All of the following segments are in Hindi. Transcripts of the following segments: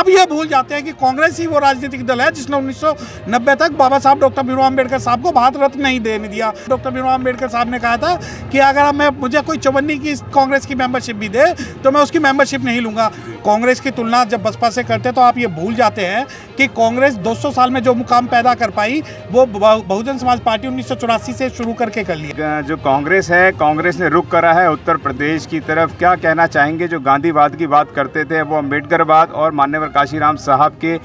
आप ये भूल जाते हैं कि कांग्रेस ही वो राजनीतिक दल है जिसने 1990 तक बाबा साहब डॉक्टर भीमराव अम्बेडकर साहब को भारत रत्न नहीं देने दिया। डॉक्टर भीमराव अम्बेडकर साहब ने कहा था कि अगर मुझे कोई 54 की कांग्रेस की मेंबरशिप भी दे तो मैं उसकी मेंबरशिप नहीं लूंगा। कांग्रेस की तुलना जब बसपा से करते तो आप ये भूल जाते हैं कि कांग्रेस 200 साल में जो मुकाम पैदा कर पाई वो बहुजन समाज पार्टी 1984 से शुरू करके कर लिया। जो कांग्रेस है, कांग्रेस ने रुख करा है उत्तर प्रदेश की तरफ। क्या कहना चाहेंगे? जो गांधीवाद की बात करते थे वो अम्बेडकरवाद और मान्यवर काशीराम साहब के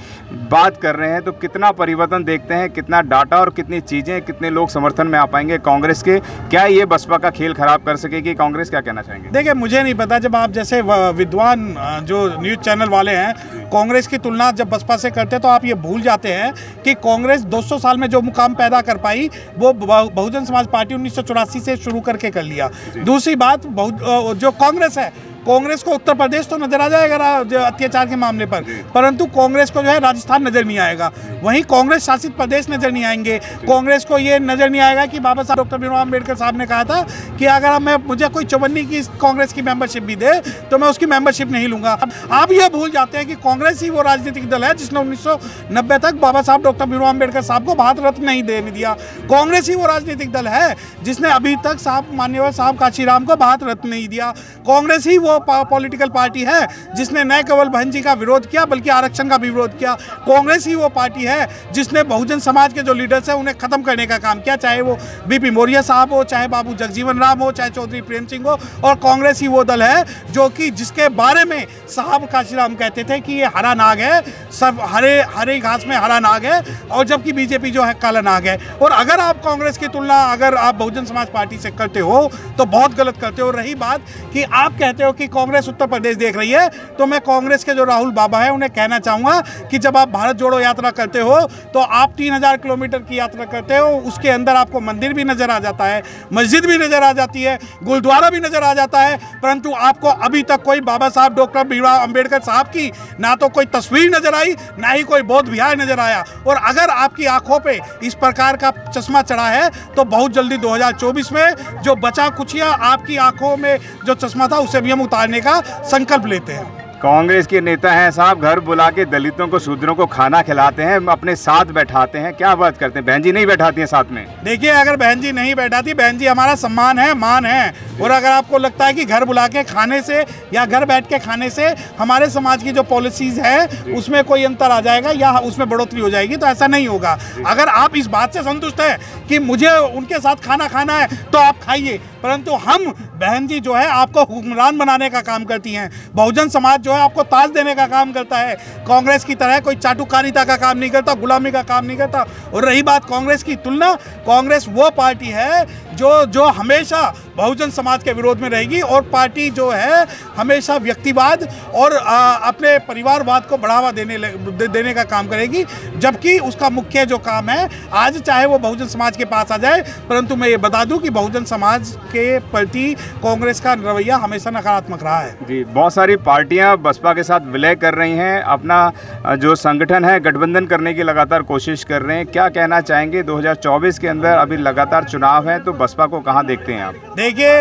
बात कर रहे हैं, तो कितना परिवर्तन देखते हैं, कितना डाटा और कितनी चीज़ें, कितने लोग समर्थन में आ पाएंगे कांग्रेस के? क्या ये बसपा का खेल खराब कर सकेगी कांग्रेस? क्या कहना चाहेंगे? देखिए, मुझे नहीं पता। जब आप जैसे विद्वान जो न्यूज़ चैनल वाले हैं कांग्रेस की तुलना जब बसपा से करते तो आप ये भूल जाते हैं कि कांग्रेस 200 साल में जो मुकाम पैदा कर पाई वो बहुजन समाज पार्टी 1984 से शुरू करके कर लिया। दूसरी बात, जो कांग्रेस है, कांग्रेस को उत्तर प्रदेश तो नजर आ जाएगा अत्याचार के मामले पर, परंतु कांग्रेस को जो है राजस्थान नजर नहीं आएगा। वहीं कांग्रेस शासित प्रदेश नजर नहीं आएंगे। कांग्रेस को ये नजर नहीं आएगा कि बाबा साहब डॉक्टर भीमराव अम्बेडकर साहब ने कहा था कि अगर मुझे कोई 54 की कांग्रेस की मेंबरशिप भी दे तो मैं उसकी मेंबरशिप नहीं लूंगा। आप ये भूल जाते हैं कि कांग्रेस ही वो राजनीतिक दल है जिसने 1990 तक बाबा साहब डॉक्टर भीमराव अम्बेडकर साहब को भारत रत्न नहीं देने दिया। कांग्रेस ही वो राजनीतिक दल है जिसने अभी तक मान्यवर साहब काशीराम को भारत रत्न नहीं दिया। कांग्रेस ही पॉलिटिकल पार्टी है जिसने न केवल बहन जी का विरोध किया बल्कि आरक्षण का भी विरोध किया। कांग्रेस ही वो पार्टी है जिसने बहुजन समाज के जो लीडर्स हैं उन्हें खत्म करने का काम किया, चाहे वो बीपी मौर्य साहब हो, चाहे बाबू जगजीवन राम हो, चाहे चौधरी प्रेम सिंह हो। और कांग्रेस ही वो दल है जो कि जिसके बारे में साहब काशीराम कहते थे कि ये हरा नाग है, सब हरे घास में हरा नाग है, और जबकि बीजेपी जो है काला नाग है। और अगर आप कांग्रेस की तुलना अगर आप बहुजन समाज पार्टी से करते हो तो बहुत गलत करते हो। रही बात कि आप कहते हो कि कांग्रेस उत्तर प्रदेश देख रही है, तो मैं कांग्रेस के जो राहुल बाबा है उन्हें कहना चाहूंगा कि जब आप भारत जोड़ो यात्रा करते हो तो आप 3000 किलोमीटर की यात्रा करते हो, उसके अंदर आपको मंदिर भी नजर आ जाता है, मस्जिद भी नजर आ जाती है, गुरुद्वारा भी नजर आ जाता है, परंतु आपको अभी तक कोई बाबा साहब डॉक्टर भीमराव अम्बेडकर साहब की ना तो कोई तस्वीर नजर आई, ना ही कोई बौद्ध विहार नजर आया। और अगर आपकी आंखों पे इस प्रकार का चश्मा चढ़ा है तो बहुत जल्दी 2024 में जो बचा कुचिया आपकी आंखों में जो चश्मा था उसे भी हम उतारने का संकल्प लेते हैं। कांग्रेस के नेता हैं साहब, घर बुला के दलितों को, शूद्रों को खाना खिलाते हैं, अपने साथ बैठाते हैं। क्या बात करते हैं? बहन जी नहीं बैठाती हैं साथ में? देखिए, अगर बहन जी नहीं बैठाती, बहन जी हमारा सम्मान है, मान है। और अगर आपको लगता है कि घर बुला के खाने से या घर बैठ के खाने से हमारे समाज की जो पॉलिसीज है उसमें कोई अंतर आ जाएगा या उसमें बढ़ोतरी हो जाएगी, तो ऐसा नहीं होगा। अगर आप इस बात से संतुष्ट हैं कि मुझे उनके साथ खाना खाना है तो आप खाइए, परंतु हम बहन जी जो है आपको हुक्मरान बनाने का काम करती हैं। बहुजन समाज जो है आपको ताज देने का काम करता है। कांग्रेस की तरह कोई चाटुकारिता का काम नहीं करता, गुलामी का काम नहीं करता। और रही बात कांग्रेस की तुलना, कांग्रेस वो पार्टी है जो हमेशा बहुजन समाज के विरोध में रहेगी, और पार्टी जो है हमेशा व्यक्तिवाद और अपने परिवारवाद को बढ़ावा देने का काम करेगी, जबकि उसका मुख्य जो काम है, आज चाहे वो बहुजन समाज के पास आ जाए, परंतु मैं ये बता दूं कि बहुजन समाज के प्रति कांग्रेस का रवैया हमेशा नकारात्मक रहा है। जी, बहुत सारी पार्टियां बसपा के साथ विलय कर रही हैं, अपना जो संगठन है गठबंधन करने की लगातार कोशिश कर रहे हैं। क्या कहना चाहेंगे? 2024 के अंदर अभी लगातार चुनाव है, तो बसपा को कहाँ देखते हैं आप? देखिए,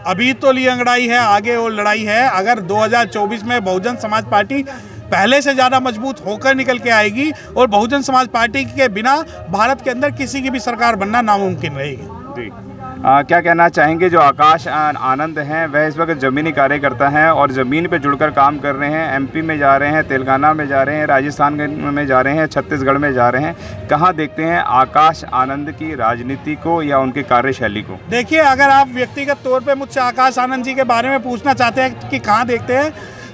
अभी तो ली अंगड़ाई है, आगे और लड़ाई है। अगर 2024 में बहुजन समाज पार्टी पहले से ज़्यादा मजबूत होकर निकल के आएगी और बहुजन समाज पार्टी के बिना भारत के अंदर किसी की भी सरकार बनना नामुमकिन रहेगी। जी, क्या कहना चाहेंगे? जो आकाश आनंद हैं वह इस वक्त ज़मीनी कार्यकर्ता हैं और ज़मीन पे जुड़कर काम कर रहे हैं। एमपी में जा रहे हैं, तेलंगाना में जा रहे हैं, राजस्थान में जा रहे हैं, छत्तीसगढ़ में जा रहे हैं। कहाँ देखते हैं आकाश आनंद की राजनीति को या उनकी कार्यशैली को? देखिए, अगर आप व्यक्तिगत तौर पे मुझसे आकाश आनंद जी के बारे में पूछना चाहते हैं कि कहाँ देखते हैं,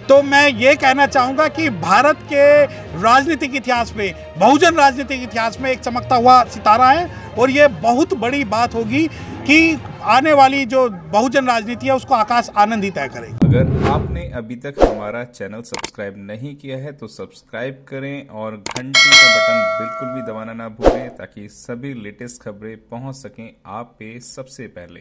तो मैं ये कहना चाहूँगा कि भारत के राजनीतिक इतिहास में, बहुजन राजनीतिक इतिहास में एक चमकता हुआ सितारा है, और ये बहुत बड़ी बात होगी कि आने वाली जो बहुजन राजनीति है उसको आकाश आनंद ही तय करेगा। अगर आपने अभी तक हमारा चैनल सब्सक्राइब नहीं किया है तो सब्सक्राइब करें और घंटी का बटन बिल्कुल भी दबाना ना भूलें, ताकि सभी लेटेस्ट खबरें पहुंच सकें आप पे सबसे पहले।